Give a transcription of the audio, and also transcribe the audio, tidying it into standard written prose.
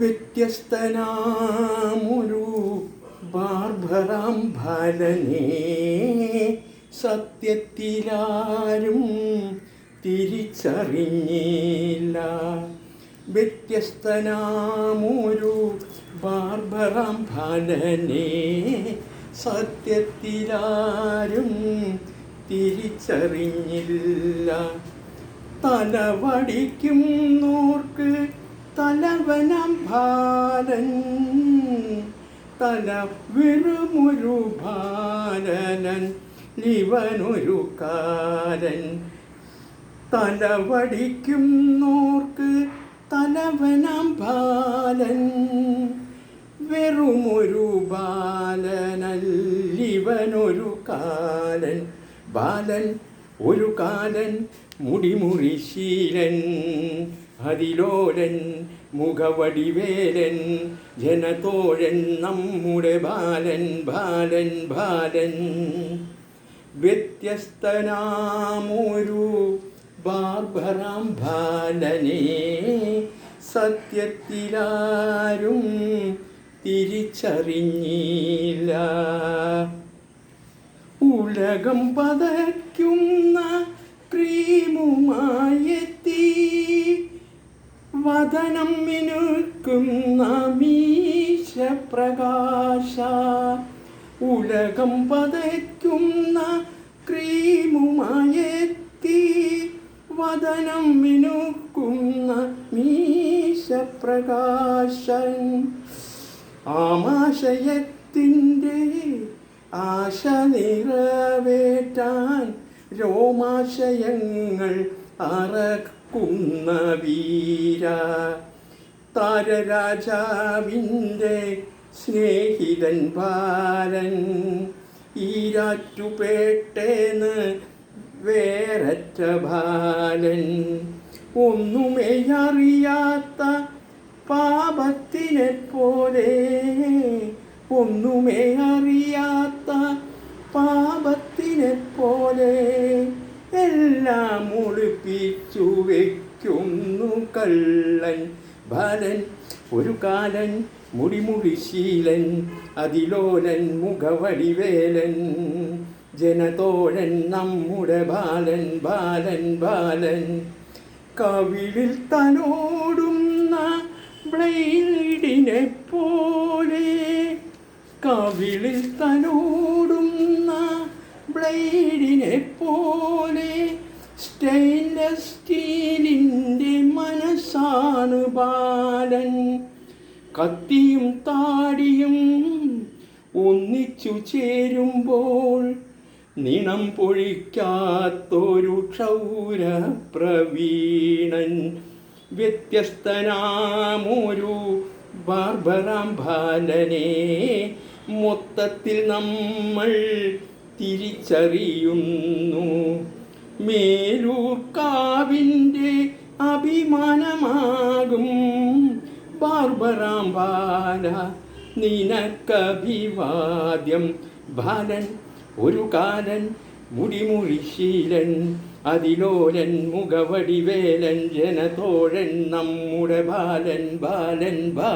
വ്യത്യസ്തനാമൊരു ബാർബറാം ബാലനെ സത്യത്തിലാരും തിരിച്ചറിഞ്ഞില്ല. വ്യത്യസ്തനാമൊരു ബാർബറാം ബാലനെ സത്യത്തിലാരും തിരിച്ചറിഞ്ഞില്ല. തലവടിക്കുന്നോർക്ക് തലവനാം ബാലൻ, തല വെറുമൊരു ബാലനൻ, ഇവനൊരു കാലൻ. തലവടിക്കുന്നോർക്ക് തലവനാം ബാലൻ, വെറുമൊരു ബാലനല്ലിവനൊരു കാലൻ. ബാലൻ ഒരു കാലൻ, മുടിമുറിശീലൻ, അതിലോലൻ, മുഖവടിവേലൻ, ജനതോഴൻ, നമ്മുടെ ബാലൻ ബാലൻ ബാലൻ. വ്യത്യസ്തനാമൊരു ബാർബറാം ബാലനെ സത്യത്തിലാരും തിരിച്ചറിഞ്ഞില്ല. ഉലകം പതയ്ക്കുന്ന ക്രീമുമായെത്തി, വദനം മിനുക്കുന്ന മീശപ്രകാശ. ഉലകം പതയ്ക്കുന്ന ക്രീമുമായെത്തി, വദനം മിനുക്കുന്ന മീശപ്രകാശൻ. ആമാശയത്തിൻ്റെ ആശ നിറവേറ്റാൻ രോമാശയങ്ങൾ അറക്കുന്ന വീര. താരരാജാവിൻ്റെ സ്നേഹിതൻ ബാലൻ, ഈരാറ്റുപേട്ടേന്ന് വേററ്റ ബാലൻ. ഒന്നുമേ അറിയാത്ത പാപത്തിനെ പോലെ, ഒന്നുമേ അറിയാത്ത പാപത്തിനെ പോലെ, എല്ലാം ഒളിപ്പിച്ചു വയ്ക്കുന്നു കള്ളൻ. ബാലൻ ഒരു കാലൻ, മുടിമുടിശീലൻ, അതിലോലൻ, മുഖവടിവേലൻ, ജനതോഴൻ, നമ്മുടെ ബാലൻ ബാലൻ ബാലൻ. കവിളിൽ തലോടുന്ന ബ്ലേഡിനെ പോലെ, കവിളിൽ തലോടുന്ന ബ്ലേഡിനെ പോലെ, സ്റ്റെയിൻലെസ് സ്റ്റീലിൻ്റെ മനസ്സാണ് ബാലൻ. കത്തിയും താടിയും ഒന്നിച്ചു ചേരുമ്പോൾ നിണം പൊഴിക്കാത്തൊരു ക്ഷൗരപ്രവീണൻ. വ്യത്യസ്തനാമൊരു ബാർബറാം ബാലനെ മൊത്തത്തിൽ നമ്മൾ തിരിച്ചറിയുന്നു. മേലൂർക്കാവിൻ്റെ അഭിമാനമാകും ബാർബറാം ബാല, നിനക്കഭിവാദ്യം. ബാലൻ ഒരു കാലൻ, മുടിമുറിശീലൻ, അതിലോലൻ, മുഖവടിവേലൻ, ജനതോഴൻ, നമ്മുടെ ബാലൻ ബാലൻ ബാലൻ.